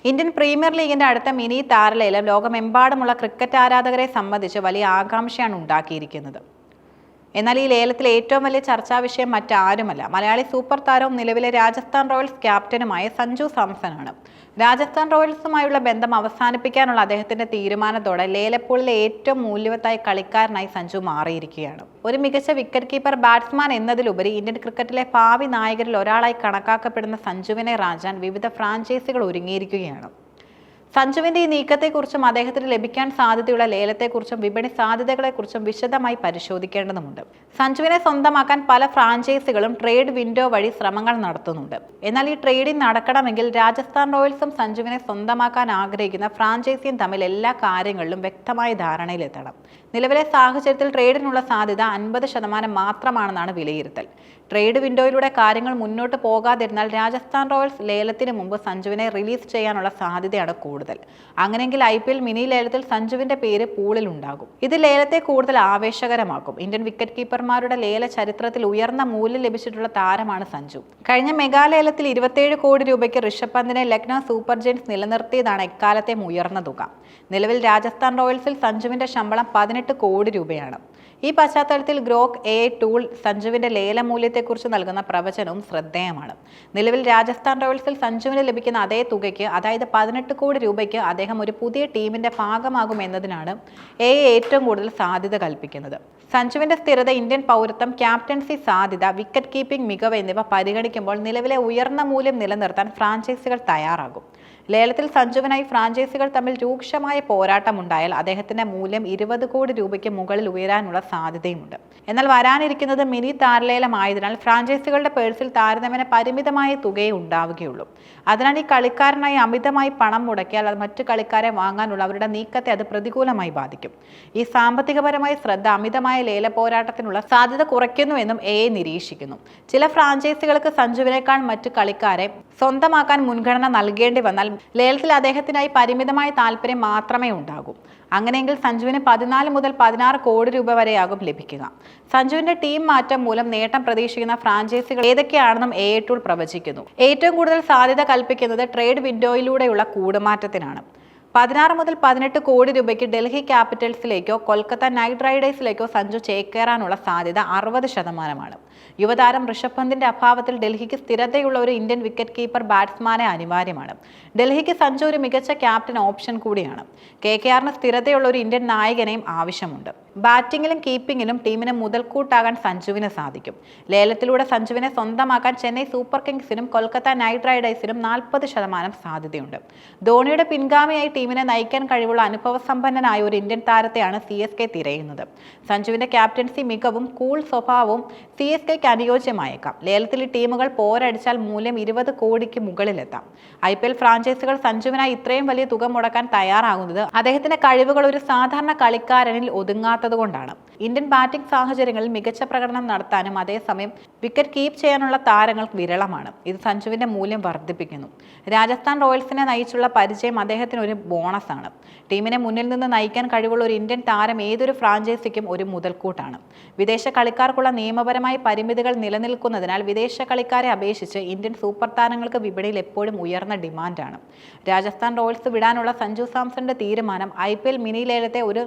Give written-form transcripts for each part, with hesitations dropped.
Indian premier ലീഗിന്റെ അടുത്ത mini താരലേലം ലോകമെമ്പാടുമുള്ള ക്രിക്കറ്റ് ആരാധകരെ സംബന്ധിച്ച് വലിയ ആകാംക്ഷയാണ് ഉണ്ടാക്കിയിരിക്കുന്നത്. എന്നാൽ ഈ ലേലത്തിൽ ഏറ്റവും വലിയ ചർച്ചാ വിഷയം മറ്റാരുമല്ല, മലയാളി സൂപ്പർ താരവും നിലവിലെ രാജസ്ഥാൻ റോയൽസ് ക്യാപ്റ്റനുമായ സഞ്ജു സാംസണാണ്. രാജസ്ഥാൻ റോയൽസുമായുള്ള ബന്ധം അവസാനിപ്പിക്കാനുള്ള അദ്ദേഹത്തിന്റെ തീരുമാനത്തോടെ ലേലപ്പൂളിലെ ഏറ്റവും മൂല്യവത്തായ കളിക്കാരനായി സഞ്ജു മാറിയിരിക്കുകയാണ്. ഒരു മികച്ച വിക്കറ്റ് കീപ്പർ, ബാറ്റ്സ്മാൻ എന്നതിലുപരി ഇന്ത്യൻ ക്രിക്കറ്റിലെ ഭാവി നായകരിൽ ഒരാളായി കണക്കാക്കപ്പെടുന്ന സഞ്ജുവിനെ റാഞ്ചാൻ വിവിധ ഫ്രാഞ്ചൈസികൾ ഒരുങ്ങിയിരിക്കുകയാണ്. സഞ്ജുവിന്റെ ഈ നീക്കത്തെക്കുറിച്ചും അദ്ദേഹത്തിന് ലഭിക്കാൻ സാധ്യതയുള്ള ലേലത്തെക്കുറിച്ചും വിപണി സാധ്യതകളെക്കുറിച്ചും വിശദമായി പരിശോധിക്കേണ്ടതുണ്ട്. സഞ്ജുവിനെ സ്വന്തമാക്കാൻ പല ഫ്രാഞ്ചൈസികളും ട്രേഡ് വിൻഡോ വഴി ശ്രമങ്ങൾ നടത്തുന്നുണ്ട്. എന്നാൽ ഈ ട്രേഡിംഗ് നടക്കണമെങ്കിൽ രാജസ്ഥാൻ റോയൽസും സഞ്ജുവിനെ സ്വന്തമാക്കാൻ ആഗ്രഹിക്കുന്ന ഫ്രാഞ്ചൈസിയും തമ്മിൽ എല്ലാ കാര്യങ്ങളിലും വ്യക്തമായ ധാരണയിലെത്തണം. നിലവിലെ സാഹചര്യത്തിൽ ട്രേഡിനുള്ള സാധ്യത 50% മാത്രമാണെന്നാണ് വിലയിരുത്തൽ. ട്രേഡ് വിൻഡോയിലൂടെ കാര്യങ്ങൾ മുന്നോട്ട് പോകാതിരുന്നാൽ രാജസ്ഥാൻ റോയൽസ് ലേലത്തിന് മുമ്പ് സഞ്ജുവിനെ റിലീസ് ചെയ്യാനുള്ള സാധ്യതയാണ് കൂടുതൽ. അങ്ങനെയെങ്കിൽ IPL മിനി ലേലത്തിൽ സഞ്ജുവിന്റെ പേര് പൂളിൽ ഉണ്ടാകും. ഇത് ലേലത്തെ കൂടുതൽ ആവേശകരമാക്കും. ഇന്ത്യൻ വിക്കറ്റ് കീപ്പർമാരുടെ ലേല ചരിത്രത്തിൽ ഉയർന്ന മൂല്യം ലഭിച്ചിട്ടുള്ള താരമാണ് സഞ്ജു. കഴിഞ്ഞ മെഗാലേലത്തിൽ 27 കോടി രൂപയ്ക്ക് ഋഷഭ് പന്തിനെ ലക്നൗ സൂപ്പർ ജയൻസ് നിലനിർത്തിയതാണ് എക്കാലത്തെ ഉയർന്ന തുക. നിലവിൽ രാജസ്ഥാൻ റോയൽസിൽ സഞ്ജുവിന്റെ ശമ്പളം 18 കോടി രൂപയാണ്. ഈ പശ്ചാത്തലത്തിൽ ഗ്രോക്ക് AI ടൂൾ സഞ്ജുവിന്റെ ലേല മൂല്യത്തെക്കുറിച്ച് നൽകുന്ന പ്രവചനവും ശ്രദ്ധേയമാണ്. നിലവിൽ രാജസ്ഥാൻ റോയൽസിൽ സഞ്ജുവിന് ലഭിക്കുന്ന അതേ തുകയ്ക്ക്, അതായത് 18 കോടി രൂപയ്ക്ക് അദ്ദേഹം ഒരു പുതിയ ടീമിന്റെ ഭാഗമാകും എന്നതിനാണ് AI ഏറ്റവും കൂടുതൽ സാധ്യത കൽപ്പിക്കുന്നത്. സഞ്ജുവിന്റെ സ്ഥിരത, ഇന്ത്യൻ പൗരത്വം, ക്യാപ്റ്റൻസി സാധ്യത, വിക്കറ്റ് കീപ്പിംഗ് മികവ് എന്നിവ പരിഗണിക്കുമ്പോൾ നിലവിലെ ഉയർന്ന മൂല്യം നിലനിർത്താൻ ഫ്രാഞ്ചൈസികൾ തയ്യാറാകും. ലേലത്തിൽ സഞ്ജുവിനായി ഫ്രാഞ്ചൈസികൾ തമ്മിൽ രൂക്ഷമായ പോരാട്ടമുണ്ടായാൽ അദ്ദേഹത്തിന്റെ മൂല്യം 20 കോടി രൂപയ്ക്ക് മുകളിൽ ഉയരാനുള്ള സാധ്യതയുമുണ്ട്. എന്നാൽ വരാനിരിക്കുന്നത് മിനി താരലേലമായതിനാൽ ഫ്രാഞ്ചൈസികളുടെ പേഴ്സിൽ താരതമ്യേന പരിമിതമായ തുകയെ ഉണ്ടാവുകയുള്ളൂ. അതിനാൽ ഈ കളിക്കാരനായി അമിതമായി പണം മുടക്കിയാൽ അത് മറ്റു കളിക്കാരെ വാങ്ങാനുള്ള അവരുടെ നീക്കത്തെ അത് പ്രതികൂലമായി ബാധിക്കും. ഈ സാമ്പത്തികപരമായ ശ്രദ്ധ അമിതമായ ലേല പോരാട്ടത്തിനുള്ള സാധ്യത കുറയ്ക്കുന്നുവെന്നും AI നിരീക്ഷിക്കുന്നു. ചില ഫ്രാഞ്ചൈസികൾക്ക് സഞ്ജുവിനേക്കാൾ മറ്റു കളിക്കാരെ സ്വന്തമാക്കാൻ മുൻഗണന നൽകേണ്ടി വന്നാൽ ലേലത്തിൽ അദ്ദേഹത്തിനായി പരിമിതമായ താല്പര്യം മാത്രമേ ഉണ്ടാകൂ. അങ്ങനെയെങ്കിൽ സഞ്ജുവിന് 14 മുതൽ 16 കോടി രൂപ വരെയാകും ലഭിക്കുക. സഞ്ജുവിന്റെ ടീം മാറ്റം മൂലം നേട്ടം പ്രതീക്ഷിക്കുന്ന ഫ്രാഞ്ചൈസികൾ ഏതൊക്കെയാണെന്നും AI ടൂൾ പ്രവചിക്കുന്നു. ഏറ്റവും കൂടുതൽ സാധ്യത കൽപ്പിക്കുന്നത് ട്രേഡ് വിൻഡോയിലൂടെയുള്ള കൂടുമാറ്റത്തിനാണ്. 16 മുതൽ 18 കോടി രൂപയ്ക്ക് ഡൽഹി ക്യാപിറ്റൽസിലേക്കോ കൊൽക്കത്ത നൈറ്റ് റൈഡേഴ്സിലേക്കോ സഞ്ജു ചേക്കേറാനുള്ള സാധ്യത 60%. യുവതാരം ഋഷഭ് പന്തിന്റെ അഭാവത്തിൽ ഡൽഹിക്ക് സ്ഥിരതയുള്ള ഒരു ഇന്ത്യൻ വിക്കറ്റ് കീപ്പർ, ബാറ്റ്സ്മാനെ അനിവാര്യമാണ്. ഡൽഹിക്ക് സഞ്ജു ഒരു മികച്ച ക്യാപ്റ്റൻ ഓപ്ഷൻ കൂടിയാണ്. KKRന് സ്ഥിരതയുള്ള ഒരു ഇന്ത്യൻ നായകനെയും ആവശ്യമുണ്ട്. ബാറ്റിംഗിലും കീപ്പിംഗിലും ടീമിന് മുതൽക്കൂട്ടാകാൻ സഞ്ജുവിന് സാധിക്കും. ലേലത്തിലൂടെ സഞ്ജുവിനെ സ്വന്തമാക്കാൻ ചെന്നൈ സൂപ്പർ കിങ്സിനും കൊൽക്കത്ത നൈറ്റ് റൈഡേഴ്സിനും 40% സാധ്യതയുണ്ട്. ധോണിയുടെ പിൻഗാമിയായി ടീമിനെ നയിക്കാൻ കഴിവുള്ള അനുഭവസമ്പന്നനായ ഒരു ഇന്ത്യൻ താരത്തെയാണ് CSK തിരയുന്നത്. സഞ്ജുവിന്റെ ക്യാപ്റ്റൻസി മികവും കൂൾ സ്വഭാവവും CSKയ്ക്ക് അനുയോജ്യമായേക്കാം. ലേലത്തിൽ ടീമുകൾ പോരടിച്ചാൽ മൂല്യം 20 കോടിക്ക് മുകളിലെത്താം. IPL ഫ്രാഞ്ചൈസികൾ സഞ്ജുവിനായി ഇത്രയും വലിയ തുക മുടക്കാൻ തയ്യാറാകുന്നത് അദ്ദേഹത്തിന്റെ കഴിവുകൾ ഒരു സാധാരണ കളിക്കാരനിൽ ഒതുങ്ങാത്തതുകൊണ്ടാണ്. ഇന്ത്യൻ ബാറ്റിംഗ് സാഹചര്യങ്ങളിൽ മികച്ച പ്രകടനം നടത്താനും അതേസമയം വിക്കറ്റ് കീപ്പ് ചെയ്യാനുള്ള താരങ്ങൾ വിരളമാണ്. ഇത് സഞ്ജുവിന്റെ മൂല്യം വർദ്ധിപ്പിക്കുന്നു. രാജസ്ഥാൻ റോയൽസിനെ നയിച്ചുള്ള പരിചയം അദ്ദേഹത്തിന് ഒരു ബോണസാണ്. ടീമിനെ മുന്നിൽ നിന്ന് നയിക്കാൻ കഴിവുള്ള ഒരു ഇന്ത്യൻ താരം ഏതൊരു ഫ്രാഞ്ചൈസിക്കും ഒരു മുതൽക്കൂട്ടാണ്. വിദേശ കളിക്കാർക്കുള്ള നിയമപരമായ പരിമിതികൾ നിലനിൽക്കുന്നതിനാൽ വിദേശ കളിക്കാരെ അപേക്ഷിച്ച് ഇന്ത്യൻ സൂപ്പർ താരങ്ങൾക്ക് വിപണിയിൽ എപ്പോഴും ഉയർന്ന ഡിമാൻഡാണ്. രാജസ്ഥാൻ റോയൽസ് വിടാനുള്ള സഞ്ജു സാംസന്റെ തീരുമാനം IPL മിനി ലേലത്തെ ഒരു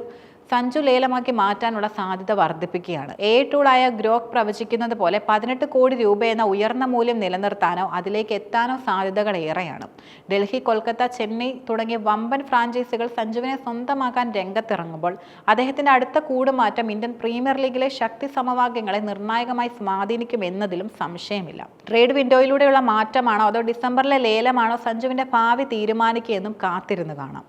സഞ്ജു ലേലമാക്കി മാറ്റാനുള്ള സാധ്യത വർദ്ധിപ്പിക്കുകയാണ്. AI ടൂളായ ഗ്രോക്ക് പ്രവചിക്കുന്നത് പോലെ 18 കോടി രൂപ എന്ന ഉയർന്ന മൂല്യം നിലനിർത്താനോ അതിലേക്ക് എത്താനോ സാധ്യതകൾ ഏറെയാണ്. ഡൽഹി, കൊൽക്കത്ത, ചെന്നൈ തുടങ്ങിയ വമ്പൻ ഫ്രാഞ്ചൈസികൾ സഞ്ജുവിനെ സ്വന്തമാക്കാൻ രംഗത്തിറങ്ങുമ്പോൾ അദ്ദേഹത്തിന്റെ അടുത്ത കൂടുമാറ്റം ഇന്ത്യൻ പ്രീമിയർ ലീഗിലെ ശക്തി സമവാക്യങ്ങളെ നിർണായകമായി സ്വാധീനിക്കുമെന്നതിലും സംശയമില്ല. ട്രേഡ് വിൻഡോയിലൂടെയുള്ള മാറ്റമാണോ അതോ ഡിസംബറിലെ ലേലമാണോ സഞ്ജുവിന്റെ ഭാവി തീരുമാനിക്കുകയെന്നും കാത്തിരുന്ന് കാണാം.